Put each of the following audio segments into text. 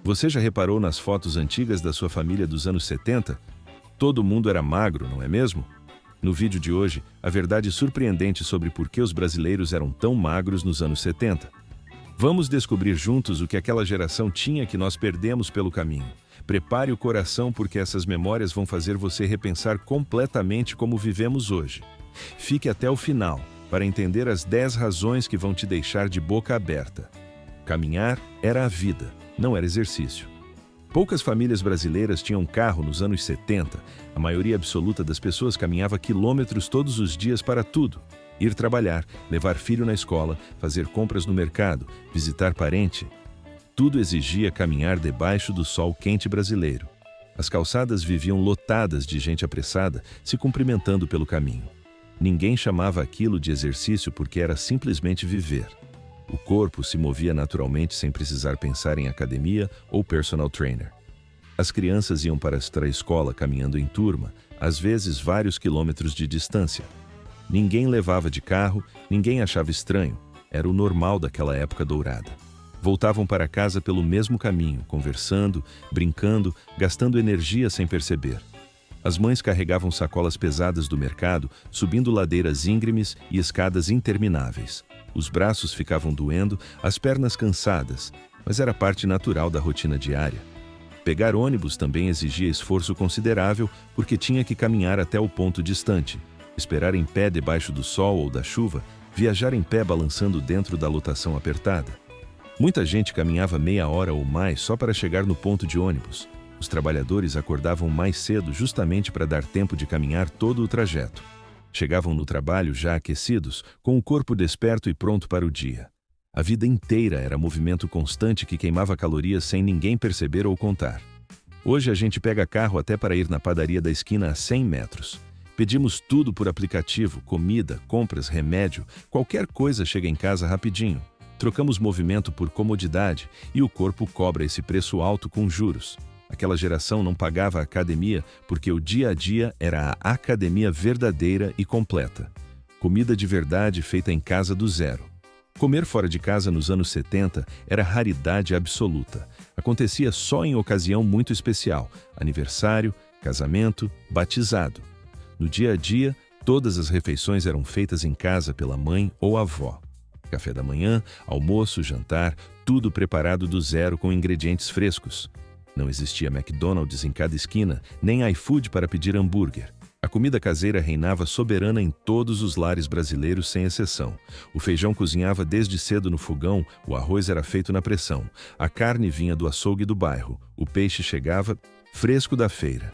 Você já reparou nas fotos antigas da sua família dos anos 70? Todo mundo era magro, não é mesmo? No vídeo de hoje, a verdade surpreendente sobre por que os brasileiros eram tão magros nos anos 70. Vamos descobrir juntos o que aquela geração tinha que nós perdemos pelo caminho. Prepare o coração porque essas memórias vão fazer você repensar completamente como vivemos hoje. Fique até o final para entender as 10 razões que vão te deixar de boca aberta. Caminhar era a vida, não era exercício. Poucas famílias brasileiras tinham carro nos anos 70. A maioria absoluta das pessoas caminhava quilômetros todos os dias para tudo. Ir trabalhar, levar filho na escola, fazer compras no mercado, visitar parente. Tudo exigia caminhar debaixo do sol quente brasileiro. As calçadas viviam lotadas de gente apressada, se cumprimentando pelo caminho. Ninguém chamava aquilo de exercício porque era simplesmente viver. O corpo se movia naturalmente sem precisar pensar em academia ou personal trainer. As crianças iam para a escola caminhando em turma, às vezes vários quilômetros de distância. Ninguém levava de carro, ninguém achava estranho. Era o normal daquela época dourada. Voltavam para casa pelo mesmo caminho, conversando, brincando, gastando energia sem perceber. As mães carregavam sacolas pesadas do mercado, subindo ladeiras íngremes e escadas intermináveis. Os braços ficavam doendo, as pernas cansadas, mas era parte natural da rotina diária. Pegar ônibus também exigia esforço considerável porque tinha que caminhar até o ponto distante, esperar em pé debaixo do sol ou da chuva, viajar em pé balançando dentro da lotação apertada. Muita gente caminhava meia hora ou mais só para chegar no ponto de ônibus. Os trabalhadores acordavam mais cedo justamente para dar tempo de caminhar todo o trajeto. Chegavam no trabalho já aquecidos, com o corpo desperto e pronto para o dia. A vida inteira era movimento constante que queimava calorias sem ninguém perceber ou contar. Hoje a gente pega carro até para ir na padaria da esquina a 100 metros. Pedimos tudo por aplicativo, comida, compras, remédio, qualquer coisa chega em casa rapidinho. Trocamos movimento por comodidade e o corpo cobra esse preço alto com juros. Aquela geração não pagava a academia porque o dia a dia era a academia verdadeira e completa. Comida de verdade feita em casa do zero. Comer fora de casa nos anos 70 era raridade absoluta. Acontecia só em ocasião muito especial, aniversário, casamento, batizado. No dia a dia, todas as refeições eram feitas em casa pela mãe ou avó. Café da manhã, almoço, jantar, tudo preparado do zero com ingredientes frescos. Não existia McDonald's em cada esquina, nem iFood para pedir hambúrguer. A comida caseira reinava soberana em todos os lares brasileiros sem exceção. O feijão cozinhava desde cedo no fogão, o arroz era feito na pressão, a carne vinha do açougue do bairro, o peixe chegava fresco da feira.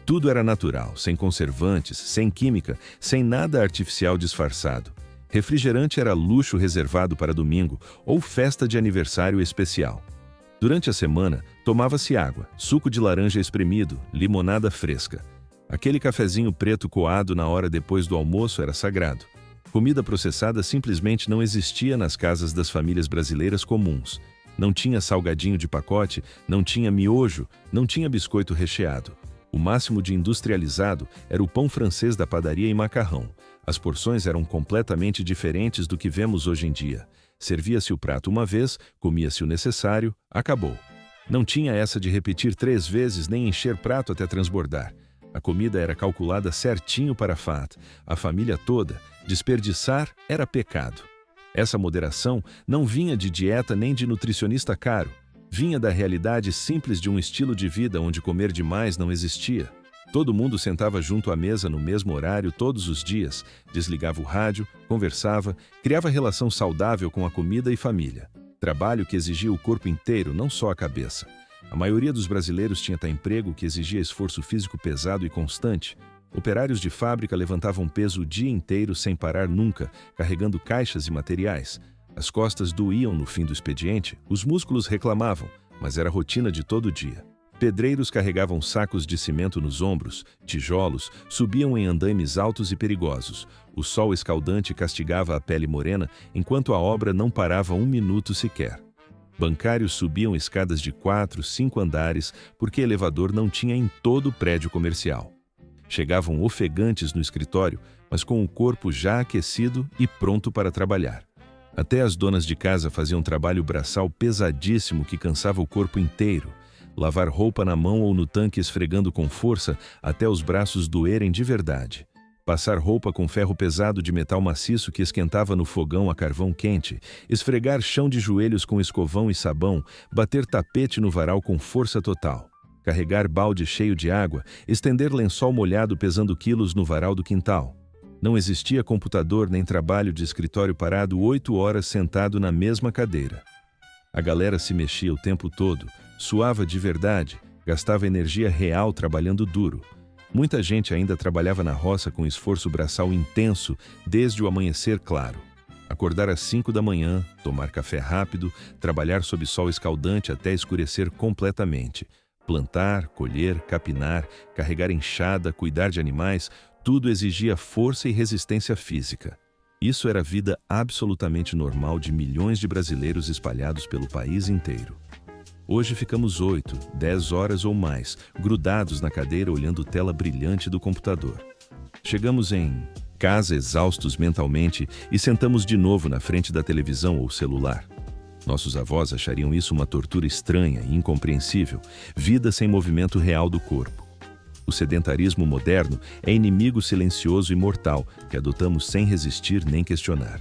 Tudo era natural, sem conservantes, sem química, sem nada artificial disfarçado. Refrigerante era luxo reservado para domingo ou festa de aniversário especial. Durante a semana, tomava-se água, suco de laranja espremido, limonada fresca. Aquele cafezinho preto coado na hora depois do almoço era sagrado. Comida processada simplesmente não existia nas casas das famílias brasileiras comuns. Não tinha salgadinho de pacote, não tinha miojo, não tinha biscoito recheado. O máximo de industrializado era o pão francês da padaria e macarrão. As porções eram completamente diferentes do que vemos hoje em dia. Servia-se o prato uma vez, comia-se o necessário, acabou. Não tinha essa de repetir 3 vezes nem encher prato até transbordar. A comida era calculada certinho para a família toda. Desperdiçar era pecado. Essa moderação não vinha de dieta nem de nutricionista caro. Vinha da realidade simples de um estilo de vida onde comer demais não existia. Todo mundo sentava junto à mesa no mesmo horário todos os dias, desligava o rádio, conversava, criava relação saudável com a comida e família. Trabalho que exigia o corpo inteiro, não só a cabeça. A maioria dos brasileiros tinha emprego que exigia esforço físico pesado e constante. Operários de fábrica levantavam peso o dia inteiro sem parar nunca, carregando caixas e materiais. As costas doíam no fim do expediente, os músculos reclamavam, mas era rotina de todo dia. Pedreiros carregavam sacos de cimento nos ombros, tijolos, subiam em andaimes altos e perigosos. O sol escaldante castigava a pele morena, enquanto a obra não parava 1 minuto sequer. Bancários subiam escadas de 4, 5 andares, porque elevador não tinha em todo o prédio comercial. Chegavam ofegantes no escritório, mas com o corpo já aquecido e pronto para trabalhar. Até as donas de casa faziam trabalho braçal pesadíssimo que cansava o corpo inteiro. lavar roupa na mão ou no tanque esfregando com força até os braços doerem de verdade. Passar roupa com ferro pesado de metal maciço que esquentava no fogão a carvão quente, esfregar chão de joelhos com escovão e sabão, bater tapete no varal com força total, carregar balde cheio de água, estender lençol molhado pesando quilos no varal do quintal. Não existia computador nem trabalho de escritório parado 8 horas sentado na mesma cadeira. A galera se mexia o tempo todo, suava de verdade, gastava energia real trabalhando duro. Muita gente ainda trabalhava na roça com esforço braçal intenso desde o amanhecer claro. Acordar às 5 da manhã, tomar café rápido, trabalhar sob sol escaldante até escurecer completamente. Plantar, colher, capinar, carregar enxada, cuidar de animais, tudo exigia força e resistência física. Isso era a vida absolutamente normal de milhões de brasileiros espalhados pelo país inteiro. Hoje ficamos 8, 10 horas ou mais, grudados na cadeira olhando tela brilhante do computador. Chegamos em casa exaustos mentalmente e sentamos de novo na frente da televisão ou celular. Nossos avós achariam isso uma tortura estranha e incompreensível, vida sem movimento real do corpo. O sedentarismo moderno é inimigo silencioso e mortal que adotamos sem resistir nem questionar.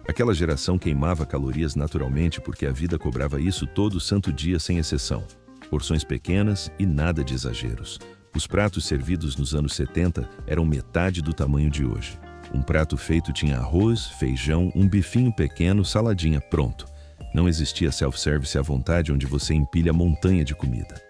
Aquela geração queimava calorias naturalmente porque a vida cobrava isso todo santo dia sem exceção. Porções pequenas e nada de exageros. Os pratos servidos nos anos 70 eram metade do tamanho de hoje. Um prato feito tinha arroz, feijão, um bifinho pequeno, saladinha, pronto. Não existia self-service à vontade onde você empilha montanha de comida.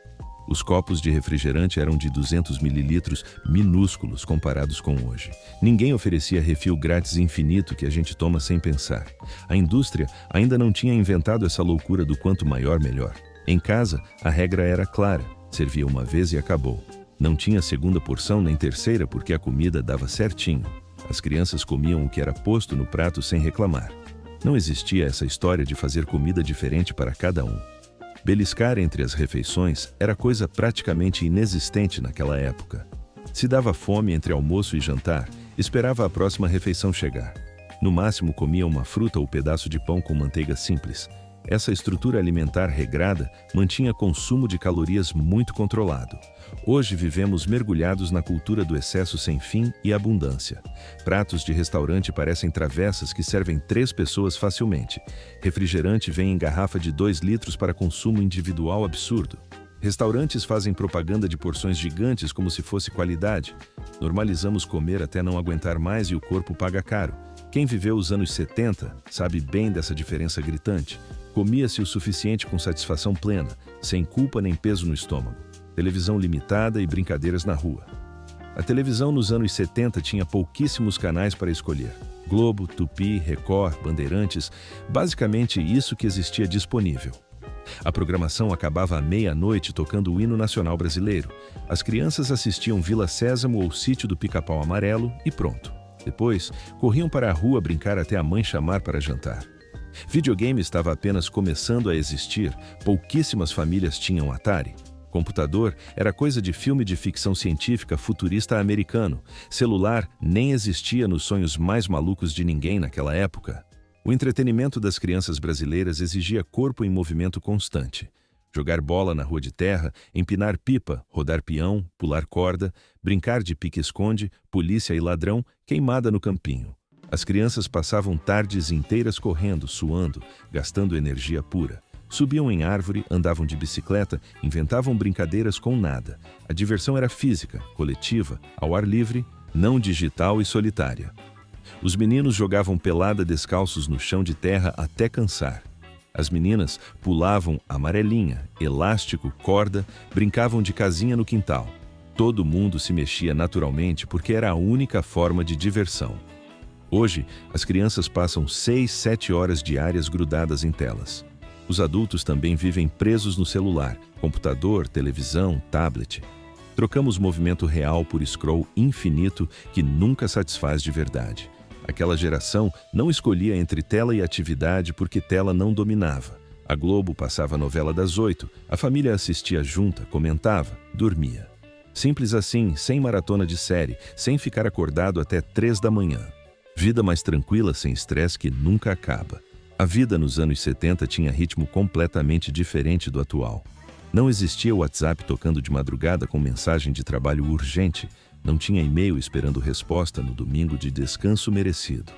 Os copos de refrigerante eram de 200 mililitros, minúsculos comparados com hoje. Ninguém oferecia refil grátis infinito que a gente toma sem pensar. A indústria ainda não tinha inventado essa loucura do quanto maior, melhor. Em casa, a regra era clara, servia uma vez e acabou. Não tinha segunda porção nem terceira porque a comida dava certinho. As crianças comiam o que era posto no prato sem reclamar. Não existia essa história de fazer comida diferente para cada um. Beliscar entre as refeições era coisa praticamente inexistente naquela época. Se dava fome entre almoço e jantar, esperava a próxima refeição chegar. No máximo comia uma fruta ou pedaço de pão com manteiga simples. Essa estrutura alimentar regrada mantinha consumo de calorias muito controlado. Hoje vivemos mergulhados na cultura do excesso sem fim e abundância. Pratos de restaurante parecem travessas que servem 3 pessoas facilmente. Refrigerante vem em garrafa de 2 litros para consumo individual absurdo. Restaurantes fazem propaganda de porções gigantes como se fosse qualidade. Normalizamos comer até não aguentar mais e o corpo paga caro. Quem viveu os anos 70 sabe bem dessa diferença gritante. Comia-se o suficiente com satisfação plena, sem culpa nem peso no estômago. Televisão limitada e brincadeiras na rua. A televisão nos anos 70 tinha pouquíssimos canais para escolher. Globo, Tupi, Record, Bandeirantes, basicamente isso que existia disponível. A programação acabava à meia-noite tocando o hino nacional brasileiro. As crianças assistiam Vila Sésamo ou Sítio do Pica-Pau Amarelo e pronto. Depois, corriam para a rua brincar até a mãe chamar para jantar. Videogame estava apenas começando a existir, pouquíssimas famílias tinham Atari. Computador era coisa de filme de ficção científica futurista americano. Celular nem existia nos sonhos mais malucos de ninguém naquela época. O entretenimento das crianças brasileiras exigia corpo em movimento constante. Jogar bola na rua de terra, empinar pipa, rodar peão, pular corda, brincar de pique-esconde, polícia e ladrão, queimada no campinho. As crianças passavam tardes inteiras correndo, suando, gastando energia pura. Subiam em árvore, andavam de bicicleta, inventavam brincadeiras com nada. A diversão era física, coletiva, ao ar livre, não digital e solitária. Os meninos jogavam pelada descalços no chão de terra até cansar. As meninas pulavam amarelinha, elástico, corda, brincavam de casinha no quintal. Todo mundo se mexia naturalmente porque era a única forma de diversão. Hoje, as crianças passam 6, 7 horas diárias grudadas em telas. Os adultos também vivem presos no celular, computador, televisão, tablet. Trocamos movimento real por scroll infinito que nunca satisfaz de verdade. Aquela geração não escolhia entre tela e atividade porque tela não dominava. A Globo passava a novela das 8, a família assistia junta, comentava, dormia. Simples assim, sem maratona de série, sem ficar acordado até 3 da manhã. Vida mais tranquila, sem estresse que nunca acaba. A vida nos anos 70 tinha ritmo completamente diferente do atual. Não existia WhatsApp tocando de madrugada com mensagem de trabalho urgente. Não tinha e-mail esperando resposta no domingo de descanso merecido.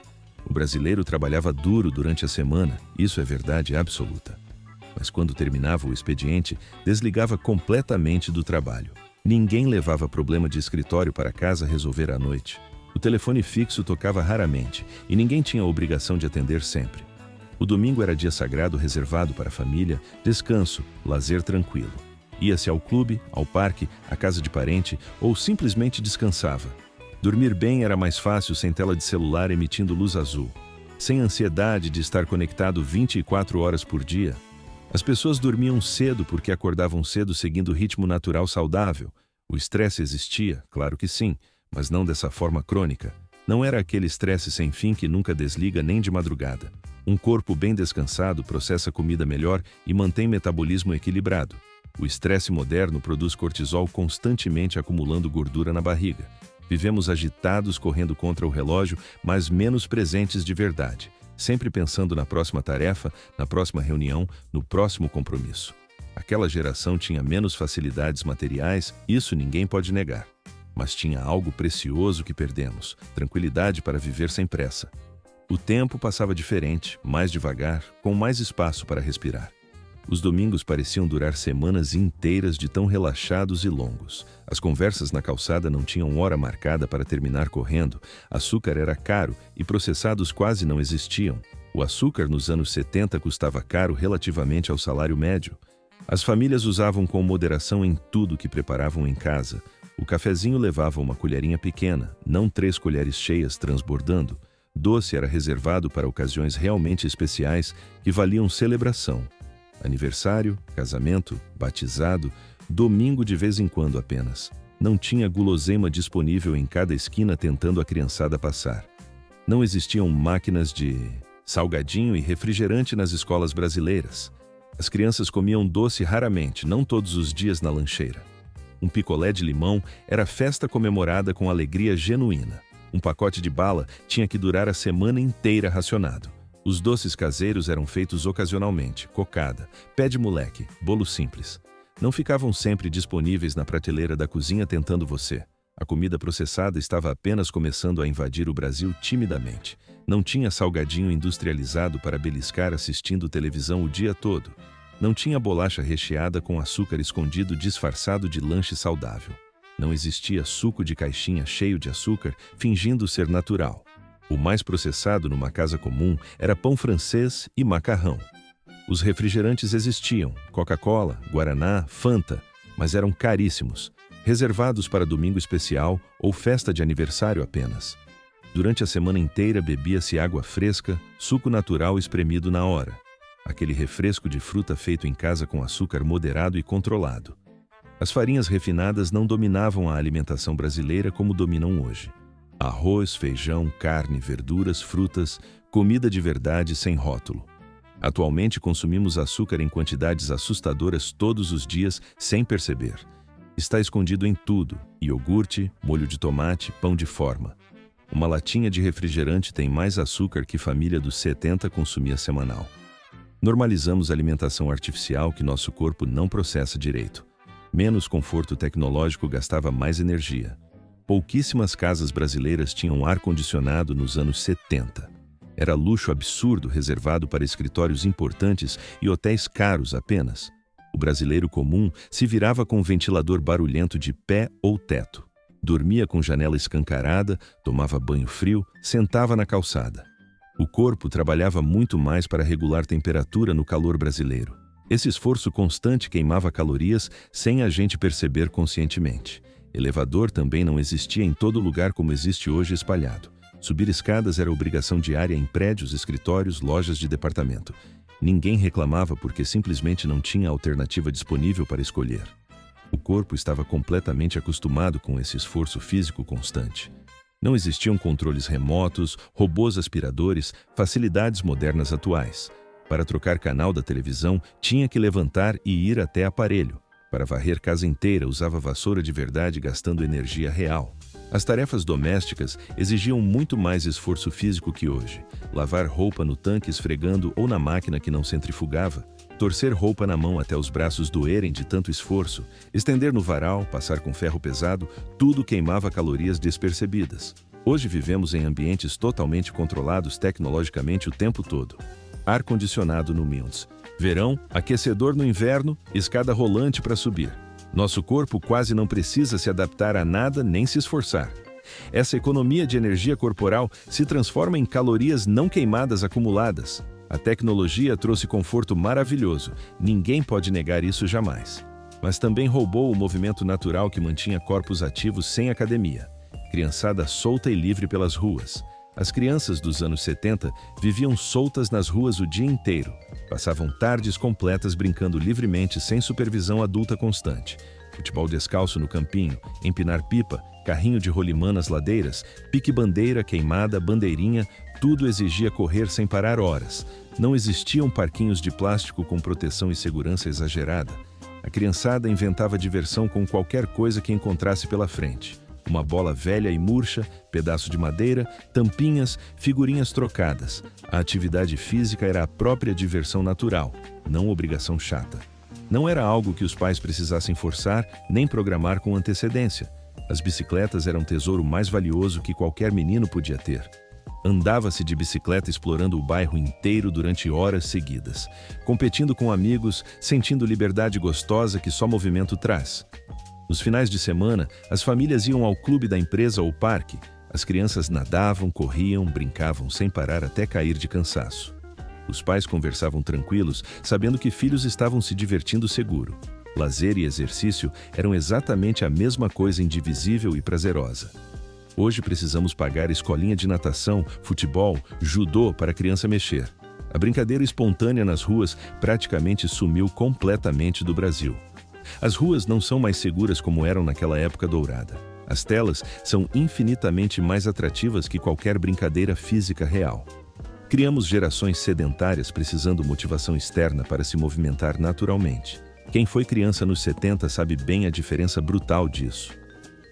O brasileiro trabalhava duro durante a semana, isso é verdade absoluta. Mas quando terminava o expediente, desligava completamente do trabalho. Ninguém levava problema de escritório para casa resolver à noite. O telefone fixo tocava raramente e ninguém tinha a obrigação de atender sempre. O domingo era dia sagrado reservado para a família, descanso, lazer tranquilo. Ia-se ao clube, ao parque, à casa de parente ou simplesmente descansava. Dormir bem era mais fácil sem tela de celular emitindo luz azul. Sem ansiedade de estar conectado 24 horas por dia. As pessoas dormiam cedo porque acordavam cedo seguindo o ritmo natural saudável. O estresse existia, claro que sim, mas não dessa forma crônica. Não era aquele estresse sem fim que nunca desliga nem de madrugada. Um corpo bem descansado processa comida melhor e mantém metabolismo equilibrado. O estresse moderno produz cortisol constantemente acumulando gordura na barriga. Vivemos agitados, correndo contra o relógio, mas menos presentes de verdade. Sempre pensando na próxima tarefa, na próxima reunião, no próximo compromisso. Aquela geração tinha menos facilidades materiais, isso ninguém pode negar. Mas tinha algo precioso que perdemos, tranquilidade para viver sem pressa. O tempo passava diferente, mais devagar, com mais espaço para respirar. Os domingos pareciam durar semanas inteiras de tão relaxados e longos. As conversas na calçada não tinham hora marcada para terminar correndo, açúcar era caro e processados quase não existiam. O açúcar nos anos 70 custava caro relativamente ao salário médio. As famílias usavam com moderação em tudo que preparavam em casa. O cafezinho levava uma colherinha pequena, não 3 colheres cheias transbordando. Doce era reservado para ocasiões realmente especiais que valiam celebração. Aniversário, casamento, batizado, domingo de vez em quando apenas. Não tinha guloseima disponível em cada esquina tentando a criançada passar. Não existiam máquinas de salgadinho e refrigerante nas escolas brasileiras. As crianças comiam doce raramente, não todos os dias na lancheira. Um picolé de limão era festa comemorada com alegria genuína. Um pacote de bala tinha que durar a semana inteira racionado. Os doces caseiros eram feitos ocasionalmente, cocada, pé de moleque, bolo simples. Não ficavam sempre disponíveis na prateleira da cozinha tentando você. A comida processada estava apenas começando a invadir o Brasil timidamente. Não tinha salgadinho industrializado para beliscar assistindo televisão o dia todo. Não tinha bolacha recheada com açúcar escondido disfarçado de lanche saudável. Não existia suco de caixinha cheio de açúcar fingindo ser natural. O mais processado numa casa comum era pão francês e macarrão. Os refrigerantes existiam, Coca-Cola, Guaraná, Fanta, mas eram caríssimos, reservados para domingo especial ou festa de aniversário apenas. Durante a semana inteira bebia-se água fresca, suco natural espremido na hora. Aquele refresco de fruta feito em casa com açúcar moderado e controlado. As farinhas refinadas não dominavam a alimentação brasileira como dominam hoje. Arroz, feijão, carne, verduras, frutas, comida de verdade sem rótulo. Atualmente consumimos açúcar em quantidades assustadoras todos os dias sem perceber. Está escondido em tudo: iogurte, molho de tomate, pão de forma. Uma latinha de refrigerante tem mais açúcar que família dos 70 consumia semanal. Normalizamos a alimentação artificial que nosso corpo não processa direito. Menos conforto tecnológico gastava mais energia. Pouquíssimas casas brasileiras tinham ar-condicionado nos anos 70. Era luxo absurdo reservado para escritórios importantes e hotéis caros apenas. O brasileiro comum se virava com um ventilador barulhento de pé ou teto. Dormia com janela escancarada, tomava banho frio, sentava na calçada. O corpo trabalhava muito mais para regular temperatura no calor brasileiro. Esse esforço constante queimava calorias sem a gente perceber conscientemente. Elevador também não existia em todo lugar como existe hoje espalhado. Subir escadas era obrigação diária em prédios, escritórios, lojas de departamento. Ninguém reclamava porque simplesmente não tinha alternativa disponível para escolher. O corpo estava completamente acostumado com esse esforço físico constante. Não existiam controles remotos, robôs aspiradores, facilidades modernas atuais. Para trocar canal da televisão, tinha que levantar e ir até aparelho. Para varrer casa inteira, usava vassoura de verdade gastando energia real. As tarefas domésticas exigiam muito mais esforço físico que hoje. Lavar roupa no tanque esfregando ou na máquina que não centrifugava. torcer roupa na mão até os braços doerem de tanto esforço, estender no varal, passar com ferro pesado, tudo queimava calorias despercebidas. Hoje vivemos em ambientes totalmente controlados tecnologicamente o tempo todo. Ar-condicionado no Mills. Verão, aquecedor no inverno, escada rolante para subir. Nosso corpo quase não precisa se adaptar a nada nem se esforçar. Essa economia de energia corporal se transforma em calorias não queimadas acumuladas. A tecnologia trouxe conforto maravilhoso, ninguém pode negar isso jamais. Mas também roubou o movimento natural que mantinha corpos ativos sem academia. Criançada solta e livre pelas ruas. As crianças dos anos 70 viviam soltas nas ruas o dia inteiro. Passavam tardes completas brincando livremente sem supervisão adulta constante. Futebol descalço no campinho, empinar pipa, carrinho de rolimã nas ladeiras, pique-bandeira, queimada, bandeirinha, tudo exigia correr sem parar horas. Não existiam parquinhos de plástico com proteção e segurança exagerada. A criançada inventava diversão com qualquer coisa que encontrasse pela frente. Uma bola velha e murcha, pedaço de madeira, tampinhas, figurinhas trocadas. A atividade física era a própria diversão natural, não obrigação chata. Não era algo que os pais precisassem forçar nem programar com antecedência. As bicicletas eram o tesouro mais valioso que qualquer menino podia ter. Andava-se de bicicleta explorando o bairro inteiro durante horas seguidas, competindo com amigos, sentindo liberdade gostosa que só movimento traz. Nos finais de semana, as famílias iam ao clube da empresa ou parque. As crianças nadavam, corriam, brincavam sem parar até cair de cansaço. Os pais conversavam tranquilos, sabendo que filhos estavam se divertindo seguro. Lazer e exercício eram exatamente a mesma coisa indivisível e prazerosa. Hoje precisamos pagar escolinha de natação, futebol, judô para a criança mexer. A brincadeira espontânea nas ruas praticamente sumiu completamente do Brasil. As ruas não são mais seguras como eram naquela época dourada. As telas são infinitamente mais atrativas que qualquer brincadeira física real. Criamos gerações sedentárias precisando motivação externa para se movimentar naturalmente. Quem foi criança nos 70 sabe bem a diferença brutal disso.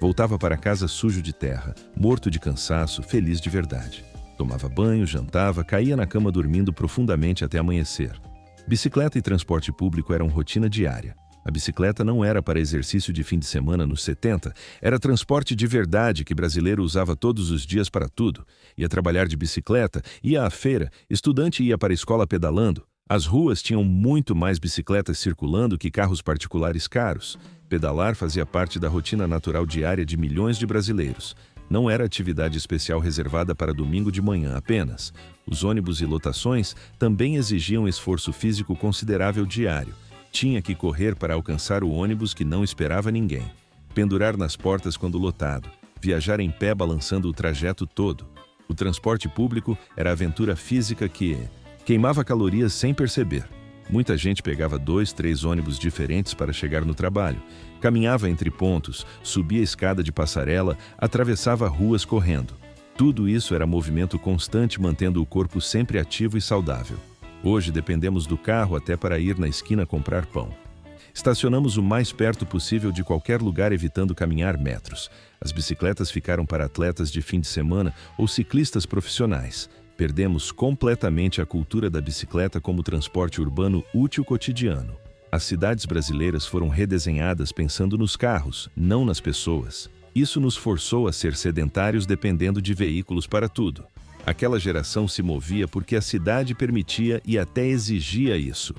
Voltava para casa sujo de terra, morto de cansaço, feliz de verdade. Tomava banho, jantava, caía na cama dormindo profundamente até amanhecer. Bicicleta e transporte público eram rotina diária. A bicicleta não era para exercício de fim de semana nos 70, era transporte de verdade que brasileiro usava todos os dias para tudo. Ia trabalhar de bicicleta, ia à feira, estudante ia para a escola pedalando. As ruas tinham muito mais bicicletas circulando que carros particulares caros. Pedalar fazia parte da rotina natural diária de milhões de brasileiros. Não era atividade especial reservada para domingo de manhã apenas. Os ônibus e lotações também exigiam esforço físico considerável diário. Tinha que correr para alcançar o ônibus que não esperava ninguém. Pendurar nas portas quando lotado. Viajar em pé balançando o trajeto todo. O transporte público era aventura física que queimava calorias sem perceber. Muita gente pegava 2, 3 ônibus diferentes para chegar no trabalho. Caminhava entre pontos, subia a escada de passarela, atravessava ruas correndo. Tudo isso era movimento constante mantendo o corpo sempre ativo e saudável. Hoje dependemos do carro até para ir na esquina comprar pão. Estacionamos o mais perto possível de qualquer lugar evitando caminhar metros. As bicicletas ficaram para atletas de fim de semana ou ciclistas profissionais. Perdemos completamente a cultura da bicicleta como transporte urbano útil cotidiano. As cidades brasileiras foram redesenhadas pensando nos carros, não nas pessoas. Isso nos forçou a ser sedentários dependendo de veículos para tudo. Aquela geração se movia porque a cidade permitia e até exigia isso.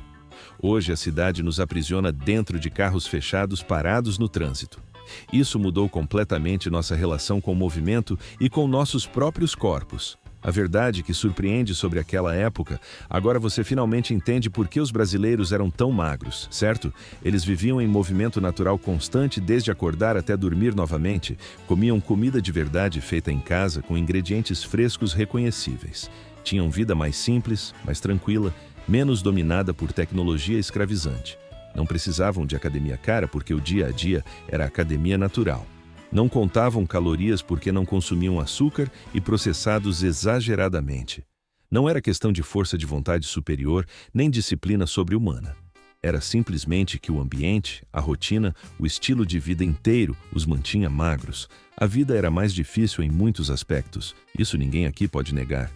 Hoje a cidade nos aprisiona dentro de carros fechados parados no trânsito. Isso mudou completamente nossa relação com o movimento e com nossos próprios corpos. A verdade que surpreende sobre aquela época, agora você finalmente entende por que os brasileiros eram tão magros, certo? Eles viviam em movimento natural constante desde acordar até dormir novamente, comiam comida de verdade feita em casa com ingredientes frescos reconhecíveis. Tinham vida mais simples, mais tranquila, menos dominada por tecnologia escravizante. Não precisavam de academia cara porque o dia a dia era academia natural. Não contavam calorias porque não consumiam açúcar e processados exageradamente. Não era questão de força de vontade superior nem disciplina sobre-humana. Era simplesmente que o ambiente, a rotina, o estilo de vida inteiro os mantinha magros. A vida era mais difícil em muitos aspectos, isso ninguém aqui pode negar.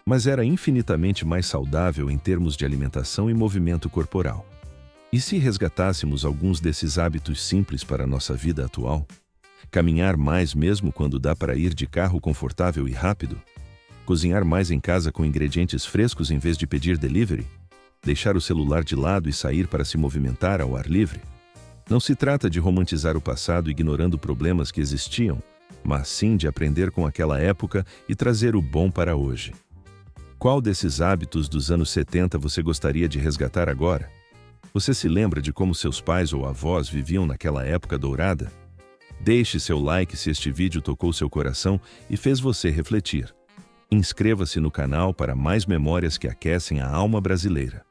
mas era infinitamente mais saudável em termos de alimentação e movimento corporal. E se resgatássemos alguns desses hábitos simples para a nossa vida atual? Caminhar mais mesmo quando dá para ir de carro confortável e rápido? Cozinhar mais em casa com ingredientes frescos em vez de pedir delivery? Deixar o celular de lado e sair para se movimentar ao ar livre? Não se trata de romantizar o passado ignorando problemas que existiam, mas sim de aprender com aquela época e trazer o bom para hoje. Qual desses hábitos dos anos 70 você gostaria de resgatar agora? Você se lembra de como seus pais ou avós viviam naquela época dourada? Deixe seu like se este vídeo tocou seu coração e fez você refletir. Inscreva-se no canal para mais memórias que aquecem a alma brasileira.